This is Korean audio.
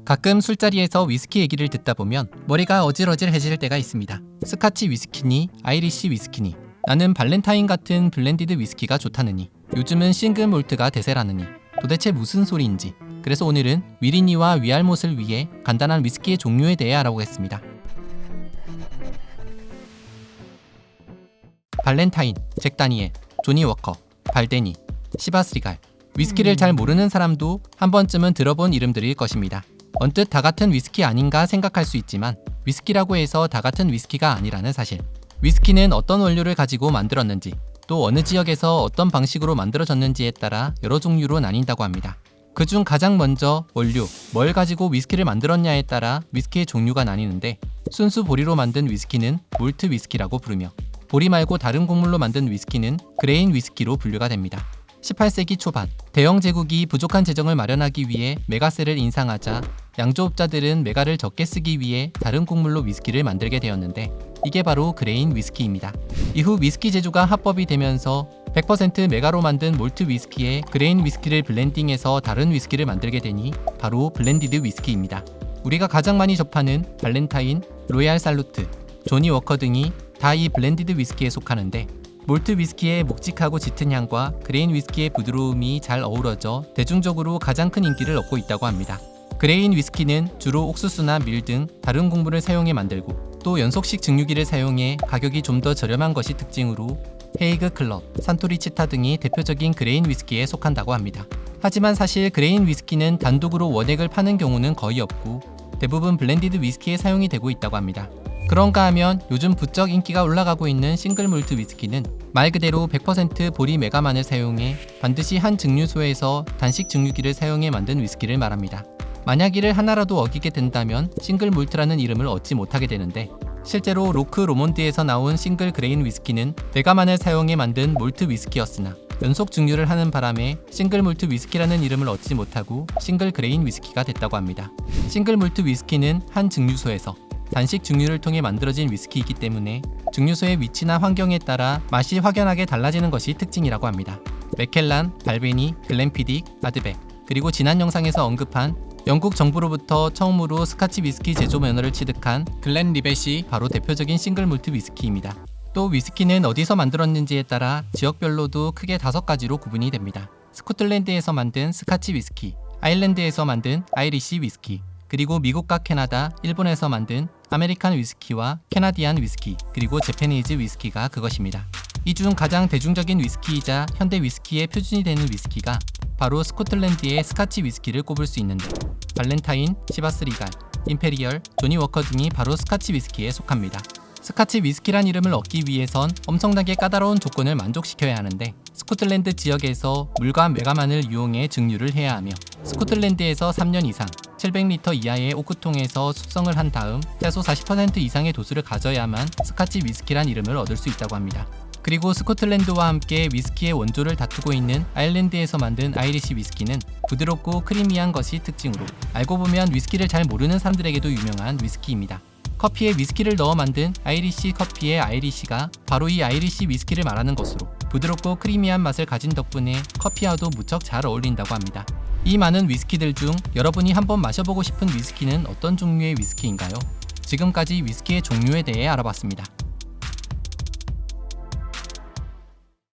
가끔 술자리에서 위스키 얘기를 듣다 보면 머리가 어질어질해질 때가 있습니다. 스카치 위스키니 아이리시 위스키니 나는 발렌타인 같은 블렌디드 위스키가 좋다느니 요즘은 싱글 몰트가 대세라느니 도대체 무슨 소리인지. 그래서 오늘은 위리니와 위알못을 위해 간단한 위스키의 종류에 대해 알아보겠습니다. 발렌타인, 잭 다니엘, 조니 워커, 발데니, 시바스 리갈. 위스키를 잘 모르는 사람도 한 번쯤은 들어본 이름들일 것입니다. 언뜻 다 같은 위스키 아닌가 생각할 수 있지만 위스키라고 해서 다 같은 위스키가 아니라는 사실. 위스키는 어떤 원료를 가지고 만들었는지 또 어느 지역에서 어떤 방식으로 만들어졌는지에 따라 여러 종류로 나뉜다고 합니다. 그중 가장 먼저 원료, 뭘 가지고 위스키를 만들었냐에 따라 위스키의 종류가 나뉘는데 순수 보리로 만든 위스키는 몰트 위스키라고 부르며 보리 말고 다른 곡물로 만든 위스키는 그레인 위스키로 분류가 됩니다. 18세기 초반, 대영 제국이 부족한 재정을 마련하기 위해 메가세를 인상하자 양조업자들은 메가를 적게 쓰기 위해 다른 곡물로 위스키를 만들게 되었는데 이게 바로 그레인 위스키입니다. 이후 위스키 제조가 합법이 되면서 100% 메가로 만든 몰트 위스키에 그레인 위스키를 블렌딩해서 다른 위스키를 만들게 되니 바로 블렌디드 위스키입니다. 우리가 가장 많이 접하는 발렌타인, 로얄 살루트, 조니 워커 등이 다 이 블렌디드 위스키에 속하는데 몰트 위스키의 묵직하고 짙은 향과 그레인 위스키의 부드러움이 잘 어우러져 대중적으로 가장 큰 인기를 얻고 있다고 합니다. 그레인 위스키는 주로 옥수수나 밀 등 다른 곡물을 사용해 만들고 또 연속식 증류기를 사용해 가격이 좀 더 저렴한 것이 특징으로 헤이그 클럽, 산토리 치타 등이 대표적인 그레인 위스키에 속한다고 합니다. 하지만 사실 그레인 위스키는 단독으로 원액을 파는 경우는 거의 없고 대부분 블렌디드 위스키에 사용이 되고 있다고 합니다. 그런가 하면 요즘 부쩍 인기가 올라가고 있는 싱글 몰트 위스키는 말 그대로 100% 보리 메가만을 사용해 반드시 한 증류소에서 단식 증류기를 사용해 만든 위스키를 말합니다. 만약 이를 하나라도 어기게 된다면 싱글 몰트라는 이름을 얻지 못하게 되는데 실제로 로크 로몬드에서 나온 싱글 그레인 위스키는 메가만을 사용해 만든 몰트 위스키였으나 연속 증류를 하는 바람에 싱글 몰트 위스키라는 이름을 얻지 못하고 싱글 그레인 위스키가 됐다고 합니다. 싱글 몰트 위스키는 한 증류소에서 단식 증류를 통해 만들어진 위스키이기 때문에 증류소의 위치나 환경에 따라 맛이 확연하게 달라지는 것이 특징이라고 합니다. 맥켈란, 발베니, 글렌피딕, 아드백, 그리고 지난 영상에서 언급한 영국 정부로부터 처음으로 스카치 위스키 제조 면허를 취득한 글렌 리벳이 바로 대표적인 싱글 몰트 위스키입니다. 또 위스키는 어디서 만들었는지에 따라 지역별로도 크게 5가지로 구분이 됩니다. 스코틀랜드에서 만든 스카치 위스키, 아일랜드에서 만든 아이리시 위스키, 그리고 미국과 캐나다, 일본에서 만든 아메리칸 위스키와 캐나디안 위스키, 그리고 재패니즈 위스키가 그것입니다. 이 중 가장 대중적인 위스키이자 현대 위스키의 표준이 되는 위스키가 바로 스코틀랜드의 스카치 위스키를 꼽을 수 있는데 발렌타인, 시바스 리갈, 임페리얼, 조니 워커 등이 바로 스카치 위스키에 속합니다. 스카치 위스키란 이름을 얻기 위해선 엄청나게 까다로운 조건을 만족시켜야 하는데 스코틀랜드 지역에서 물과 메가만을 이용해 증류를 해야 하며 스코틀랜드에서 3년 이상 700리터 이하의 오크통에서 숙성을 한 다음 최소 40% 이상의 도수를 가져야만 스카치 위스키란 이름을 얻을 수 있다고 합니다. 그리고 스코틀랜드와 함께 위스키의 원조를 다투고 있는 아일랜드에서 만든 아이리시 위스키는 부드럽고 크리미한 것이 특징으로 알고 보면 위스키를 잘 모르는 사람들에게도 유명한 위스키입니다. 커피에 위스키를 넣어 만든 아이리시 커피의 아이리시가 바로 이 아이리시 위스키를 말하는 것으로 부드럽고 크리미한 맛을 가진 덕분에 커피와도 무척 잘 어울린다고 합니다. 이 많은 위스키들 중 여러분이 한번 마셔보고 싶은 위스키는 어떤 종류의 위스키인가요? 지금까지 위스키의 종류에 대해 알아봤습니다.